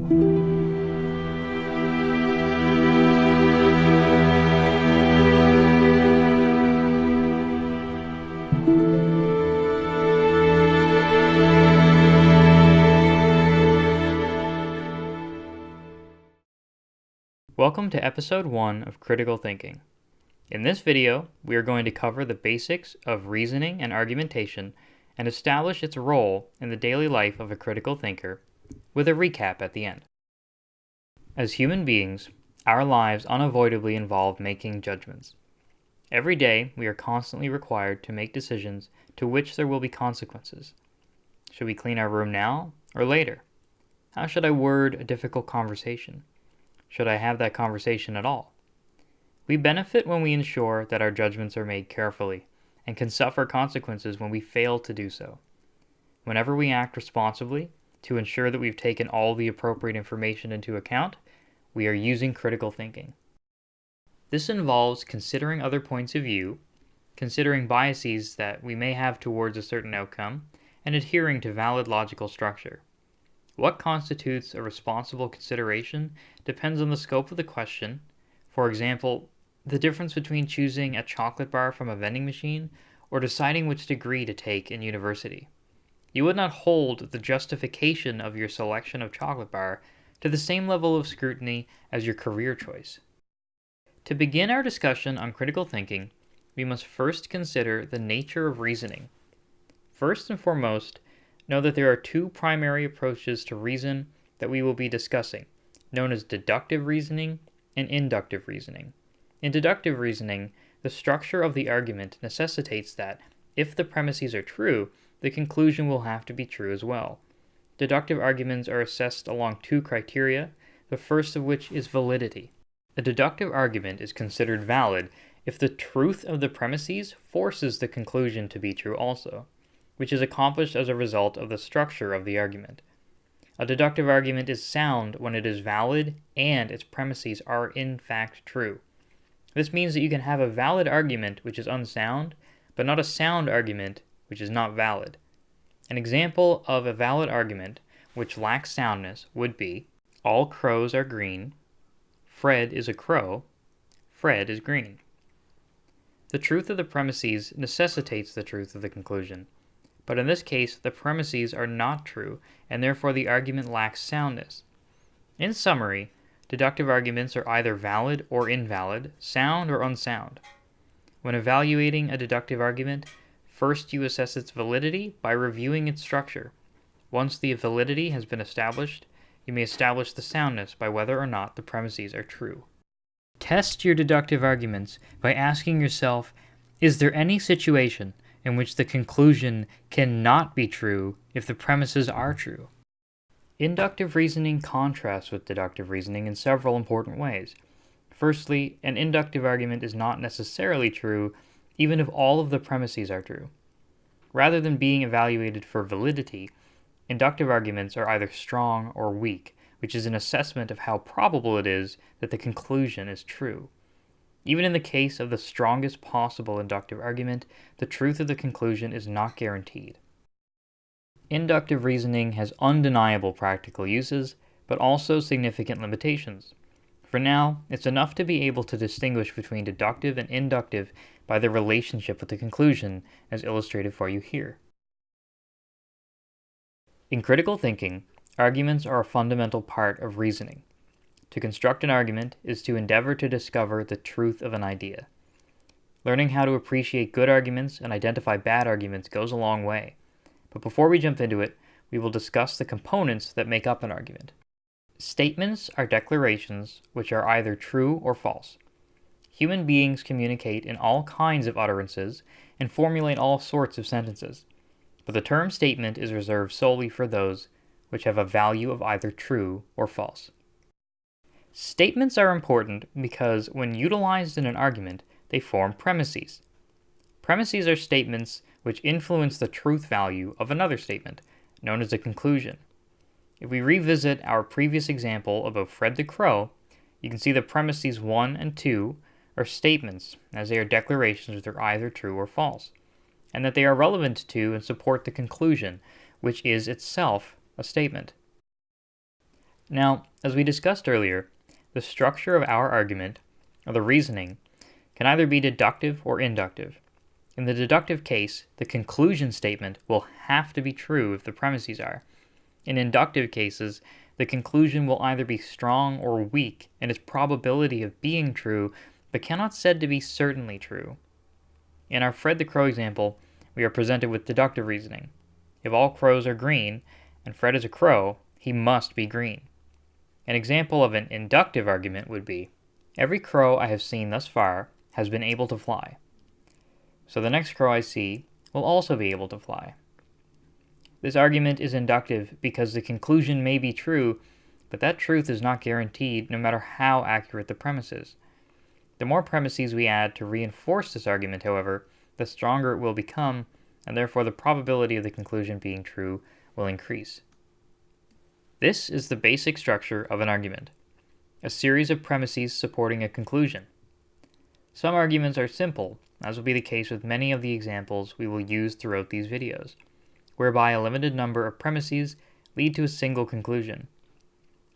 Welcome to episode 1 of Critical Thinking. In this video, we are going to cover the basics of reasoning and argumentation and establish its role in the daily life of a critical thinker, with a recap at the end. As human beings, our lives unavoidably involve making judgments. Every day, we are constantly required to make decisions to which there will be consequences. Should we clean our room now or later? How should I word a difficult conversation? Should I have that conversation at all? We benefit when we ensure that our judgments are made carefully and can suffer consequences when we fail to do so. Whenever we act responsibly to ensure that we've taken all the appropriate information into account, we are using critical thinking. This involves considering other points of view, considering biases that we may have towards a certain outcome, and adhering to valid logical structure. What constitutes a responsible consideration depends on the scope of the question. For example, the difference between choosing a chocolate bar from a vending machine or deciding which degree to take in university. You would not hold the justification of your selection of chocolate bar to the same level of scrutiny as your career choice. To begin our discussion on critical thinking, we must first consider the nature of reasoning. First and foremost, know that there are two primary approaches to reason that we will be discussing, known as deductive reasoning and inductive reasoning. In deductive reasoning, the structure of the argument necessitates that, if the premises are true, the conclusion will have to be true as well. Deductive arguments are assessed along two criteria, the first of which is validity. A deductive argument is considered valid if the truth of the premises forces the conclusion to be true also, which is accomplished as a result of the structure of the argument. A deductive argument is sound when it is valid and its premises are in fact true. This means that you can have a valid argument which is unsound, but not a sound argument which is not valid. An example of a valid argument which lacks soundness would be, all crows are green, Fred is a crow, Fred is green. The truth of the premises necessitates the truth of the conclusion. But in this case, the premises are not true, and therefore the argument lacks soundness. In summary, deductive arguments are either valid or invalid, sound or unsound. When evaluating a deductive argument, first you assess its validity by reviewing its structure. Once the validity has been established, you may establish the soundness by whether or not the premises are true. Test your deductive arguments by asking yourself, is there any situation in which the conclusion cannot be true if the premises are true? Inductive reasoning contrasts with deductive reasoning in several important ways. Firstly, an inductive argument is not necessarily true even if all of the premises are true. Rather than being evaluated for validity, inductive arguments are either strong or weak, which is an assessment of how probable it is that the conclusion is true. Even in the case of the strongest possible inductive argument, the truth of the conclusion is not guaranteed. Inductive reasoning has undeniable practical uses, but also significant limitations. For now, it's enough to be able to distinguish between deductive and inductive by their relationship with the conclusion, as illustrated for you here. In critical thinking, arguments are a fundamental part of reasoning. To construct an argument is to endeavor to discover the truth of an idea. Learning how to appreciate good arguments and identify bad arguments goes a long way. But before we jump into it, we will discuss the components that make up an argument. Statements are declarations which are either true or false. Human beings communicate in all kinds of utterances and formulate all sorts of sentences, but the term statement is reserved solely for those which have a value of either true or false. Statements are important because when utilized in an argument, they form premises. Premises are statements which influence the truth value of another statement, known as a conclusion. If we revisit our previous example about Fred the Crow, you can see the premises 1 and 2 are statements, as they are declarations which are either true or false, and that they are relevant to and support the conclusion, which is itself a statement. Now, as we discussed earlier, the structure of our argument, or the reasoning, can either be deductive or inductive. In the deductive case, the conclusion statement will have to be true if the premises are. In inductive cases, the conclusion will either be strong or weak in its probability of being true, but cannot said to be certainly true. In our Fred the Crow example, we are presented with deductive reasoning. If all crows are green, and Fred is a crow, he must be green. An example of an inductive argument would be, every crow I have seen thus far has been able to fly. So the next crow I see will also be able to fly. This argument is inductive because the conclusion may be true, but that truth is not guaranteed no matter how accurate the premise is. The more premises we add to reinforce this argument, however, the stronger it will become, and therefore the probability of the conclusion being true will increase. This is the basic structure of an argument, a series of premises supporting a conclusion. Some arguments are simple, as will be the case with many of the examples we will use throughout these videos, whereby a limited number of premises lead to a single conclusion.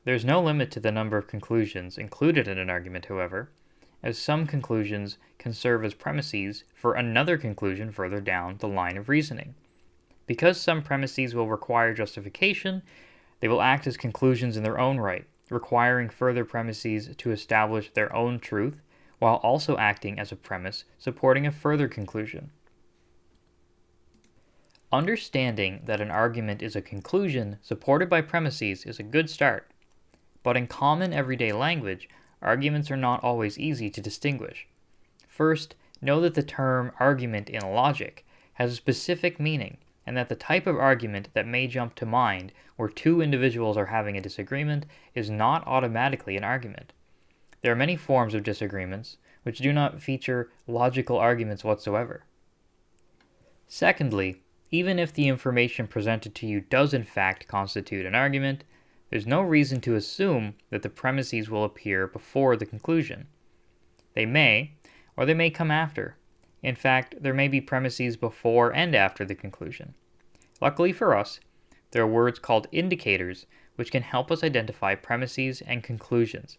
There is no limit to the number of conclusions included in an argument, however, as some conclusions can serve as premises for another conclusion further down the line of reasoning. Because some premises will require justification, they will act as conclusions in their own right, requiring further premises to establish their own truth, while also acting as a premise supporting a further conclusion. Understanding that an argument is a conclusion supported by premises is a good start, but in common everyday language, arguments are not always easy to distinguish. First, know that the term argument in logic has a specific meaning, and that the type of argument that may jump to mind where two individuals are having a disagreement is not automatically an argument. There are many forms of disagreements which do not feature logical arguments whatsoever. Secondly, even if the information presented to you does in fact constitute an argument, there's no reason to assume that the premises will appear before the conclusion. They may, or they may come after. In fact, there may be premises before and after the conclusion. Luckily for us, there are words called indicators which can help us identify premises and conclusions.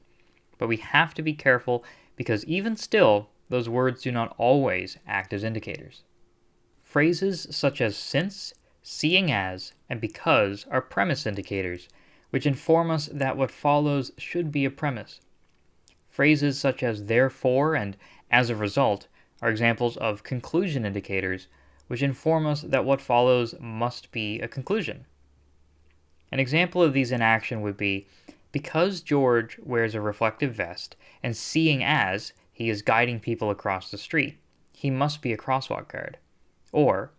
But we have to be careful because even still, those words do not always act as indicators. Phrases such as since, seeing as, and because are premise indicators, which inform us that what follows should be a premise. Phrases such as therefore and as a result are examples of conclusion indicators, which inform us that what follows must be a conclusion. An example of these in action would be, because George wears a reflective vest, and seeing as he is guiding people across the street, he must be a crosswalk guard. Or,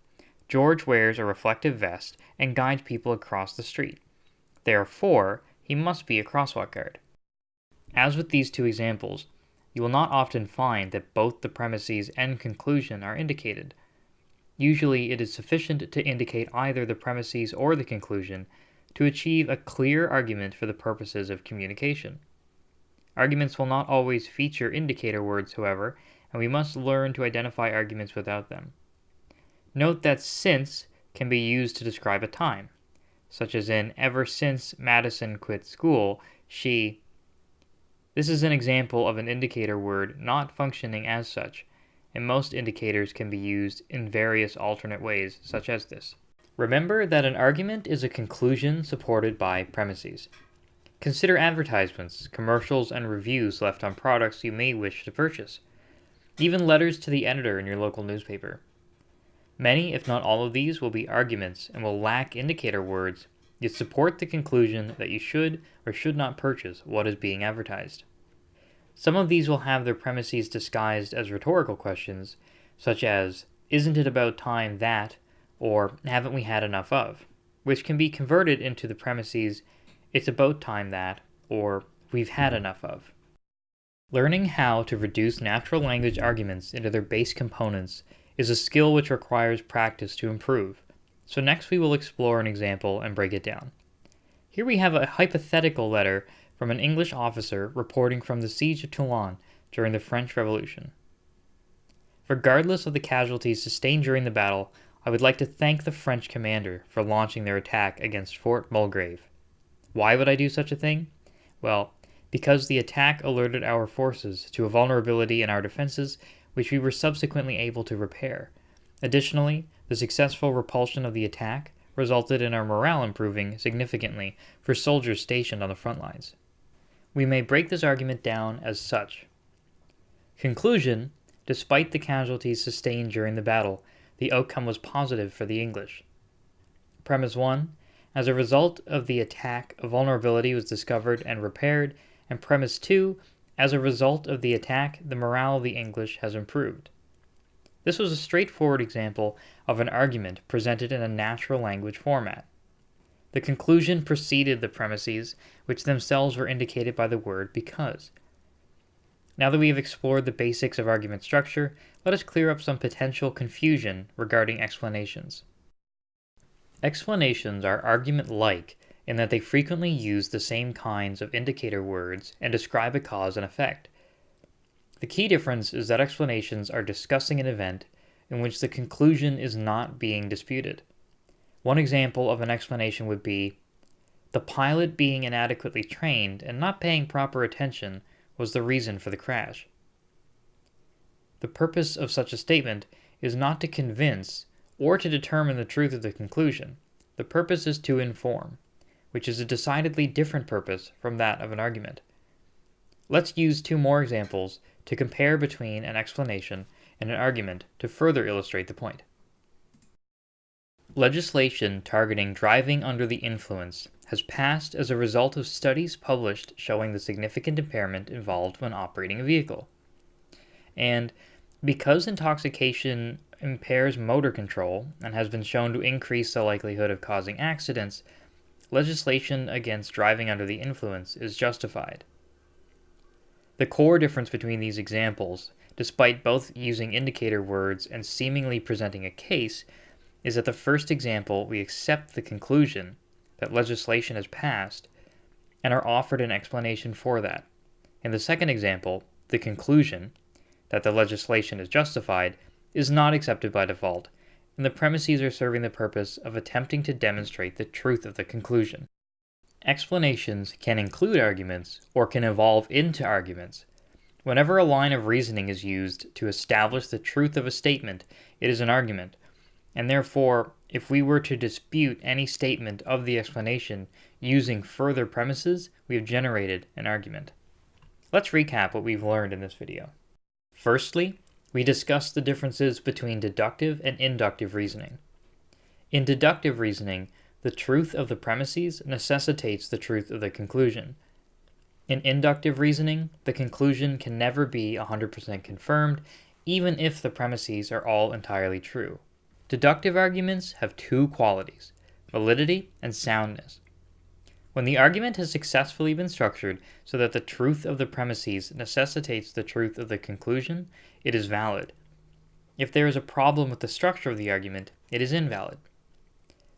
George wears a reflective vest and guides people across the street. Therefore, he must be a crosswalk guard. As with these two examples, you will not often find that both the premises and conclusion are indicated. Usually it is sufficient to indicate either the premises or the conclusion to achieve a clear argument for the purposes of communication. Arguments will not always feature indicator words, however, and we must learn to identify arguments without them. Note that since can be used to describe a time, such as in ever since Madison quit school, she. This is an example of an indicator word not functioning as such, and most indicators can be used in various alternate ways, such as this. Remember that an argument is a conclusion supported by premises. Consider advertisements, commercials, and reviews left on products you may wish to purchase. Even letters to the editor in your local newspaper. Many, if not all of these, will be arguments and will lack indicator words, yet support the conclusion that you should or should not purchase what is being advertised. Some of these will have their premises disguised as rhetorical questions, such as, isn't it about time that, or haven't we had enough of, which can be converted into the premises, it's about time that, or we've had enough of. Learning how to reduce natural language arguments into their base components is a skill which requires practice to improve. So next we will explore an example and break it down. Here we have a hypothetical letter from an English officer reporting from the siege of Toulon during the French Revolution. Regardless of the casualties sustained during the battle, I would like to thank the French commander for launching their attack against Fort Mulgrave. Why would I do such a thing? Well, because the attack alerted our forces to a vulnerability in our defenses, which we were subsequently able to repair. Additionally, the successful repulsion of the attack resulted in our morale improving significantly for soldiers stationed on the front lines. We may break this argument down as such. Conclusion: despite the casualties sustained during the battle, the outcome was positive for the English. Premise 1: as a result of the attack, a vulnerability was discovered and repaired, and premise 2: as a result of the attack, the morale of the English has improved. This was a straightforward example of an argument presented in a natural language format. The conclusion preceded the premises, which themselves were indicated by the word because. Now that we have explored the basics of argument structure, let us clear up some potential confusion regarding explanations. Explanations are argument-like in that they frequently use the same kinds of indicator words and describe a cause and effect. The key difference is that explanations are discussing an event in which the conclusion is not being disputed. One example of an explanation would be, the pilot being inadequately trained and not paying proper attention was the reason for the crash. The purpose of such a statement is not to convince or to determine the truth of the conclusion. The purpose is to inform, which is a decidedly different purpose from that of an argument. Let's use two more examples to compare between an explanation and an argument to further illustrate the point. Legislation targeting driving under the influence has passed as a result of studies published showing the significant impairment involved when operating a vehicle. And because intoxication impairs motor control and has been shown to increase the likelihood of causing accidents, legislation against driving under the influence is justified. The core difference between these examples, despite both using indicator words and seemingly presenting a case, is that the first example we accept the conclusion that legislation has passed and are offered an explanation for that. In the second example, the conclusion that the legislation is justified is not accepted by default, and the premises are serving the purpose of attempting to demonstrate the truth of the conclusion. Explanations can include arguments or can evolve into arguments. Whenever a line of reasoning is used to establish the truth of a statement, it is an argument, and therefore, if we were to dispute any statement of the explanation using further premises, we have generated an argument. Let's recap what we've learned in this video. Firstly, we discussed the differences between deductive and inductive reasoning. In deductive reasoning, the truth of the premises necessitates the truth of the conclusion. In inductive reasoning, the conclusion can never be 100% confirmed, even if the premises are all entirely true. Deductive arguments have two qualities: validity and soundness. When the argument has successfully been structured so that the truth of the premises necessitates the truth of the conclusion, it is valid. If there is a problem with the structure of the argument, it is invalid.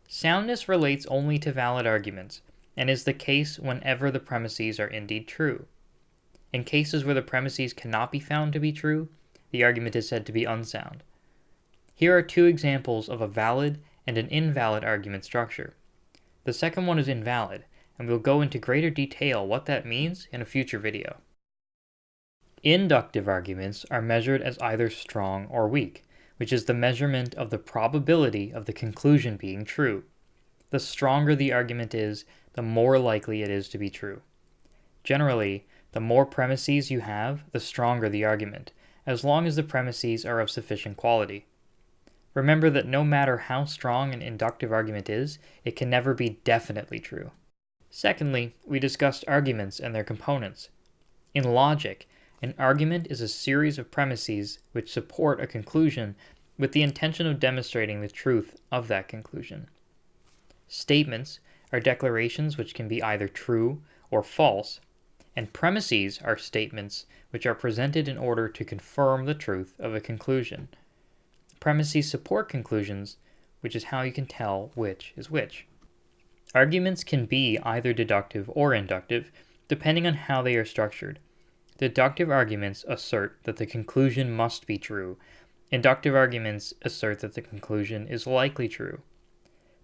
Soundness relates only to valid arguments, and is the case whenever the premises are indeed true. In cases where the premises cannot be found to be true, the argument is said to be unsound. Here are two examples of a valid and an invalid argument structure. The second one is invalid, and we'll go into greater detail what that means in a future video. Inductive arguments are measured as either strong or weak, which is the measurement of the probability of the conclusion being true. The stronger the argument is, the more likely it is to be true. Generally, the more premises you have, the stronger the argument, as long as the premises are of sufficient quality. Remember that no matter how strong an inductive argument is, it can never be definitely true. Secondly, we discussed arguments and their components. In logic, an argument is a series of premises which support a conclusion with the intention of demonstrating the truth of that conclusion. Statements are declarations which can be either true or false, and premises are statements which are presented in order to confirm the truth of a conclusion. Premises support conclusions, which is how you can tell which is which. Arguments can be either deductive or inductive, depending on how they are structured. Deductive arguments assert that the conclusion must be true. Inductive arguments assert that the conclusion is likely true.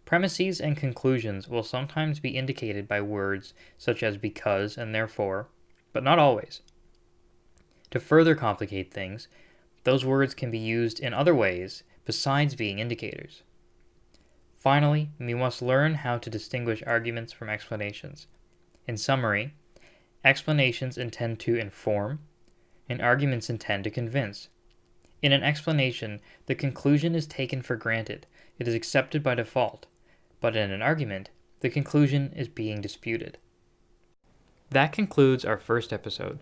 Premises and conclusions will sometimes be indicated by words such as because and therefore, but not always. To further complicate things, those words can be used in other ways besides being indicators. Finally, we must learn how to distinguish arguments from explanations. In summary, explanations intend to inform, and arguments intend to convince. In an explanation, the conclusion is taken for granted, it is accepted by default, but in an argument, the conclusion is being disputed. That concludes our first episode.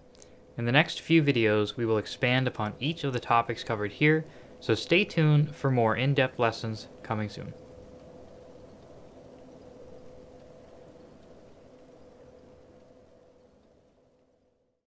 In the next few videos, we will expand upon each of the topics covered here, so stay tuned for more in-depth lessons coming soon.